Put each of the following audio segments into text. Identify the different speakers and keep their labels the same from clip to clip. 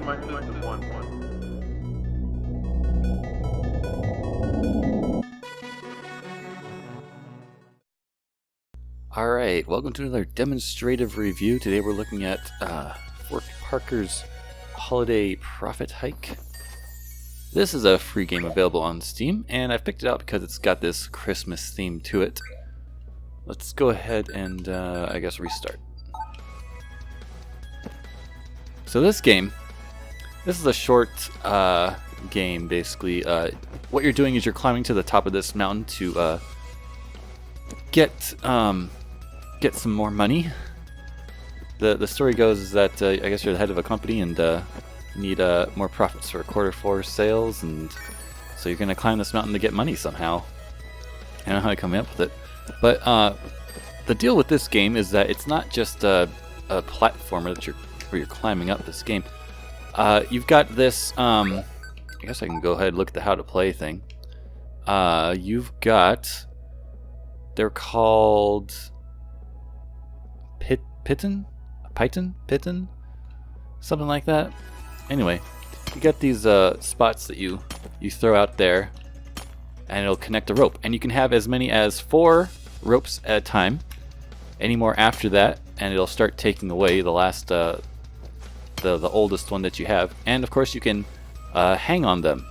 Speaker 1: Demonstrative 1.
Speaker 2: Alright, welcome to another demonstrative review. Today we're looking at Fort Parker's Holiday Profit Hike. This is a free game available on Steam, and I've picked it out because it's got this Christmas theme to it. Let's go ahead and, I guess, restart. So this is a short game, basically. What you're doing is you're climbing to the top of this mountain to get some more money. The story goes is that I guess you're the head of a company and need more profits for Q4 sales, and so you're gonna climb this mountain to get money somehow. I don't know how I come up with it, but the deal with this game is that it's not just a platformer that where you're climbing up this game. You've got this. I guess I can go ahead and look at the how to play thing. You've got. They're called Pitten, something like that. Anyway, you get these spots that you throw out there, and it'll connect a rope. And you can have as many as 4 ropes at a time. Any more after that, and it'll start taking away the last, the oldest one that you have. And of course, you can hang on them.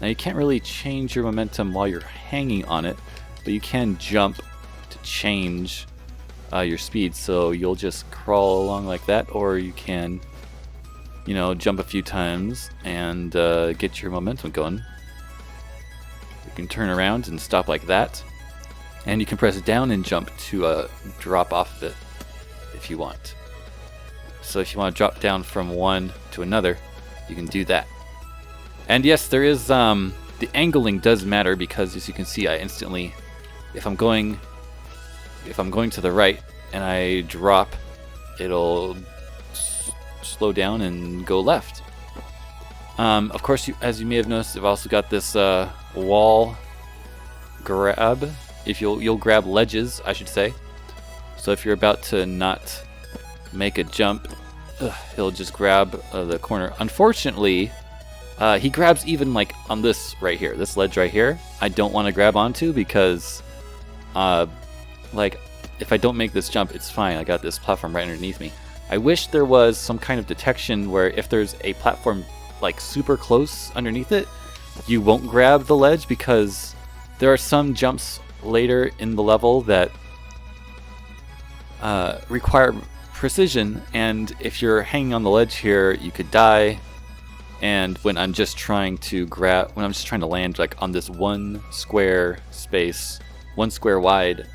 Speaker 2: Now you can't really change your momentum while you're hanging on it, but you can jump to change your speed, so you'll just crawl along like that, or you can, you know, jump a few times and get your momentum going. You can turn around and stop like that, and you can press down and jump to drop off of it if you want. So if you want to drop down from one to another, you can do that. And yes, there is the angling does matter, because as you can see, I instantly, if I'm going to the right and I drop, it'll slow down and go left. Of course, as you may have noticed, I've also got this wall grab. If you'll grab ledges, I should say. So if you're about to not make a jump, he'll just grab the corner. Unfortunately, he grabs even like on this right here, this ledge right here. I don't want to grab onto, because like, if I don't make this jump, it's fine. I got this platform right underneath me. I wish there was some kind of detection where if there's a platform like super close underneath it, you won't grab the ledge, because there are some jumps later in the level that require precision, and if you're hanging on the ledge here, you could die. And when I'm just trying to land like on this one square space, 1 square wide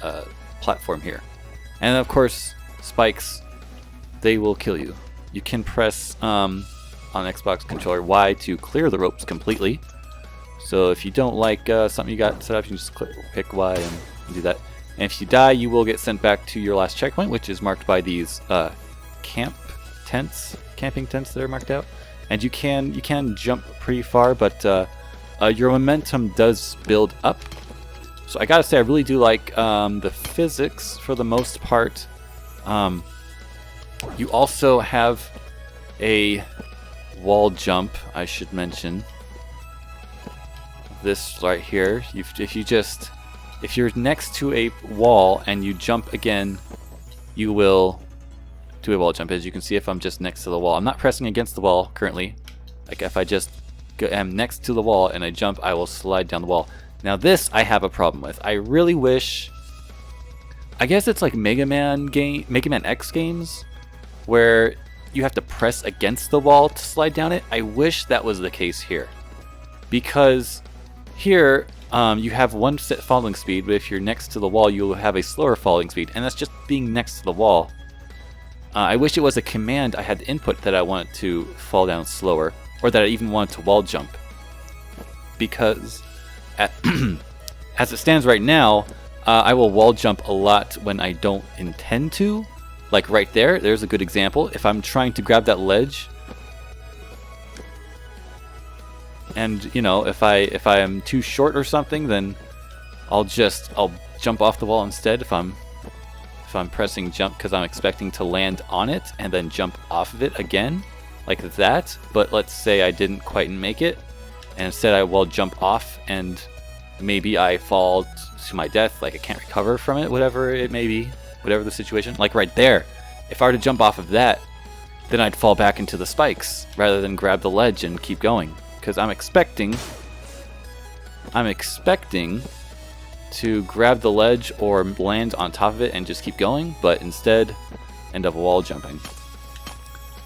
Speaker 2: platform here. And of course, spikes, they will kill you. You can press on Xbox controller Y to clear the ropes completely. So if you don't like something you got set up, you can just pick Y and do that. And if you die, you will get sent back to your last checkpoint, which is marked by these camping tents that are marked out. And you can jump pretty far, but your momentum does build up. So I gotta say, I really do like the physics for the most part. You also have a wall jump, I should mention. This right here. If you're next to a wall and you jump again, you will do a wall jump. As you can see, if I'm just next to the wall, I'm not pressing against the wall currently. Like if I just am next to the wall and I jump, I will slide down the wall. Now this I have a problem with. I really wish, I guess it's like Mega Man X games, where you have to press against the wall to slide down it. I wish that was the case here, because here you have one set falling speed, but if you're next to the wall, you'll have a slower falling speed, and that's just being next to the wall. I wish it was a command I had to input that I wanted to fall down slower, or that I even wanted to wall jump, because as it stands right now, I will wall jump a lot when I don't intend to. Like right there's a good example. If I'm trying to grab that ledge, and you know, if I am too short or something, then I'll jump off the wall instead. If I'm pressing jump because I'm expecting to land on it and then jump off of it again, like that, but let's say I didn't quite make it, and instead I will jump off, and maybe I fall to my death, like I can't recover from it, whatever it may be, whatever the situation. Like right there, if I were to jump off of that, then I'd fall back into the spikes rather than grab the ledge and keep going, because I'm expecting to grab the ledge or land on top of it and just keep going, but instead end up wall jumping.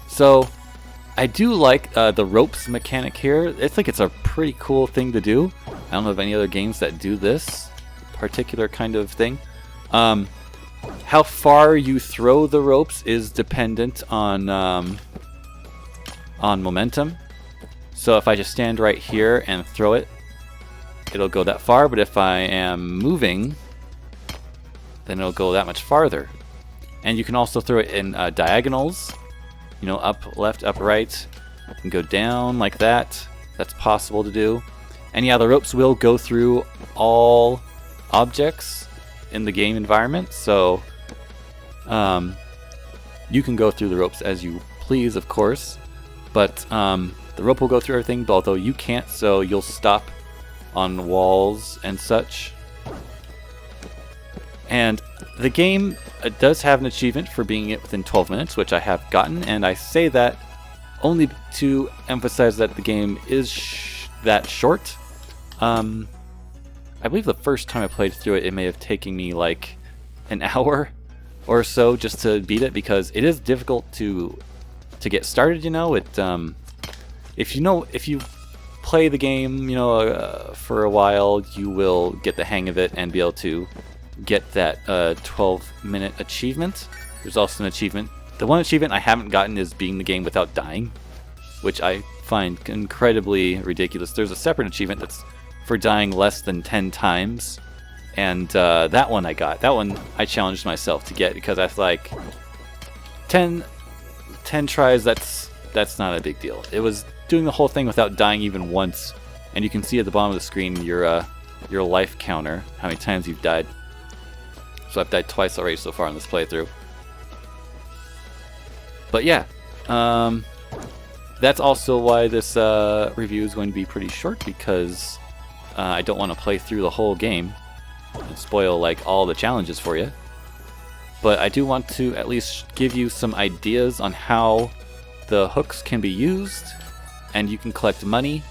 Speaker 2: So I do like the ropes mechanic here. I think it's a pretty cool thing to do. I don't know of any other games that do this particular kind of thing. How far you throw the ropes is dependent on momentum. So if I just stand right here and throw it, it'll go that far, but if I am moving, then it'll go that much farther. And you can also throw it in diagonals, you know, up, left, up, right. You can go down like that. That's possible to do. And yeah, the ropes will go through all objects in the game environment, so you can go through the ropes as you please, of course, but the rope will go through everything, but although you can't, so you'll stop on walls and such. And the game does have an achievement for being it within 12 minutes, which I have gotten, and I say that only to emphasize that the game is that short. I believe the first time I played through it, it may have taken me like an hour or so just to beat it, because it is difficult to get started. You know, if you play the game, you know, for a while, you will get the hang of it and be able to get that 12-minute achievement. There's also an achievement. The one achievement I haven't gotten is beating the game without dying, which I find incredibly ridiculous. There's a separate achievement that's for dying less than 10 times, and that one I got. That one I challenged myself to get, because I was like, 10 tries, that's not a big deal. It was doing the whole thing without dying even once, and you can see at the bottom of the screen your life counter, how many times you've died. So I've died twice already so far in this playthrough. But yeah, that's also why this review is going to be pretty short, because I don't want to play through the whole game and spoil like all the challenges for you. But I do want to at least give you some ideas on how the hooks can be used, and you can collect money.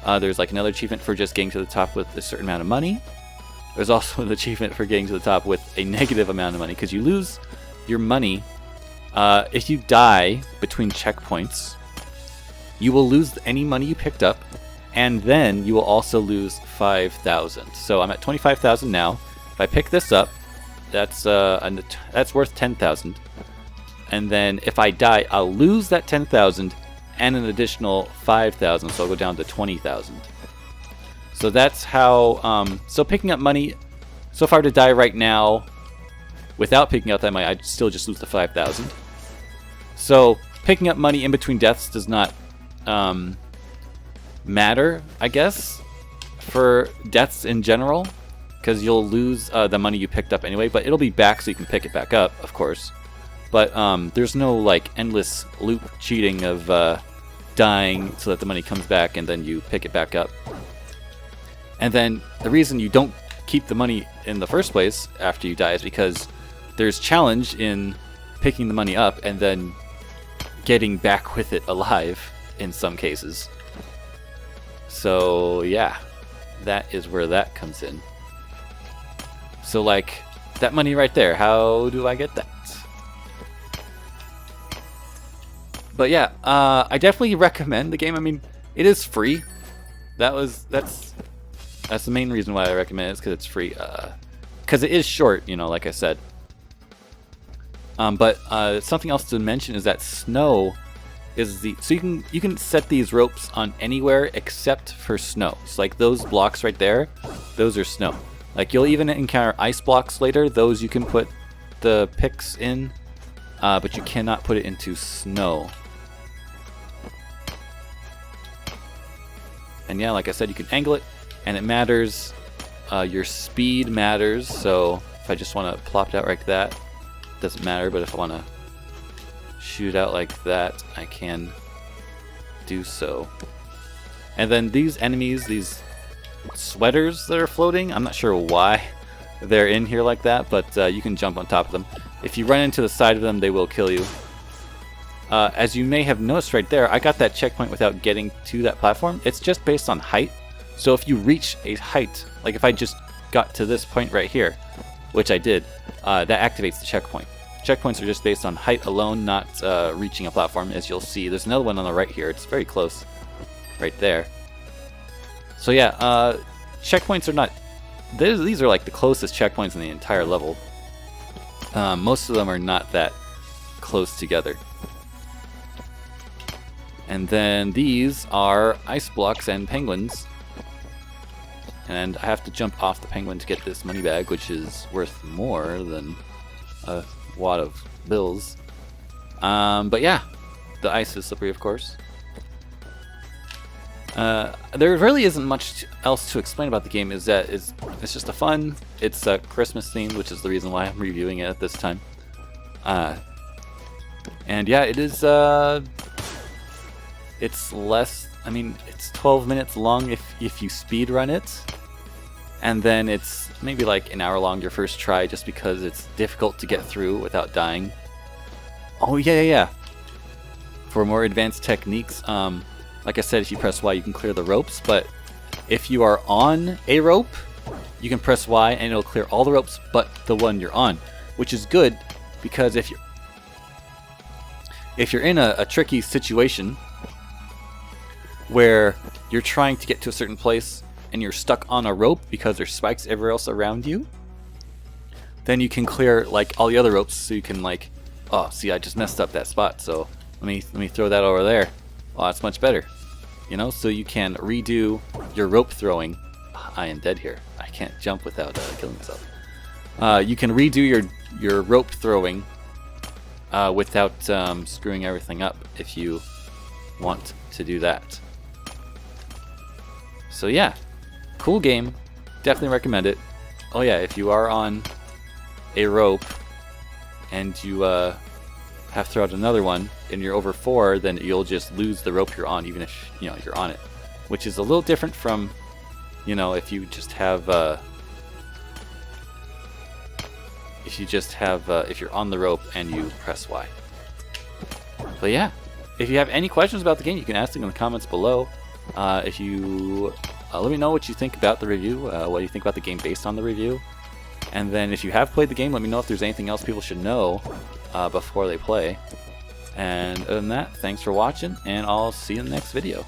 Speaker 2: There's like another achievement for just getting to the top with a certain amount of money. There's also an achievement for getting to the top with a negative amount of money, because you lose your money if you die between checkpoints. You will lose any money you picked up, and then you will also lose 5,000. So I'm at 25,000 now. If I pick this up, that's worth 10,000. And then if I die, I'll lose that 10,000 and an additional 5,000, so I'll go down to 20,000. So that's how. So picking up money, so if I were to die right now, without picking up that money, I'd still just lose the 5,000. So picking up money in between deaths does not matter, I guess, for deaths in general, because you'll lose the money you picked up anyway, but it'll be back so you can pick it back up, of course. But there's no like endless loop cheating of dying so that the money comes back and then you pick it back up. And then the reason you don't keep the money in the first place after you die is because there's challenge in picking the money up and then getting back with it alive in some cases. So yeah, that is where that comes in. So like that money right there, how do I get that? But yeah, I definitely recommend the game. I mean, it is free. That's the main reason why I recommend it, is because it's free. Because it is short, you know, like I said. But something else to mention is that snow is so you can set these ropes on anywhere except for snow. So like those blocks right there, those are snow. Like you'll even encounter ice blocks later. Those you can put the picks in, but you cannot put it into snow. And yeah, like I said, you can angle it, and it matters. Your speed matters. So if I just want to plop it out like that, it doesn't matter. But if I want to shoot it out like that, I can do so. And then these enemies, these sweaters that are floating, I'm not sure why they're in here like that, but you can jump on top of them. If you run into the side of them, they will kill you. As you may have noticed right there, I got that checkpoint without getting to that platform. It's just based on height. So if you reach a height, like if I just got to this point right here, which I did, that activates the checkpoint. Checkpoints are just based on height alone, not reaching a platform, as you'll see. There's another one on the right here. It's very close, right there. So yeah, checkpoints are not... These are like the closest checkpoints in the entire level. Most of them are not that close together. And then these are ice blocks and penguins. And I have to jump off the penguin to get this money bag, which is worth more than a wad of bills. But yeah, the ice is slippery, of course. There really isn't much else to explain about the game. It's just a fun. It's Christmas themed, which is the reason why I'm reviewing it at this time. And yeah, it is. It's less. I mean, it's 12 minutes long if you speed run it, and then it's maybe like an hour long your first try, just because it's difficult to get through without dying. Oh yeah. For more advanced techniques, like I said, if you press Y, you can clear the ropes, but if you are on a rope, you can press Y and it'll clear all the ropes but the one you're on, which is good because if you're in a tricky situation where you're trying to get to a certain place and you're stuck on a rope because there's spikes everywhere else around you, then you can clear like all the other ropes, so you can like, oh, see, I just messed up that spot, so let me throw that over there. Oh, that's much better. You know, so you can redo your rope throwing. I am dead here. I can't jump without killing myself. You can redo your rope throwing without screwing everything up if you want to do that. So yeah, cool game. Definitely recommend it. Oh yeah, if you are on a rope and you have to throw out another one and you're over 4, then you'll just lose the rope you're on, even if you're on it, which is a little different from if you just have if you're on the rope and you press Y. But yeah, if you have any questions about the game, you can ask them in the comments below. If you let me know what you think about the review, what do you think about the game based on the review, and then if you have played the game, let me know if there's anything else people should know before they play. And other than that, thanks for watching, and I'll see you in the next video.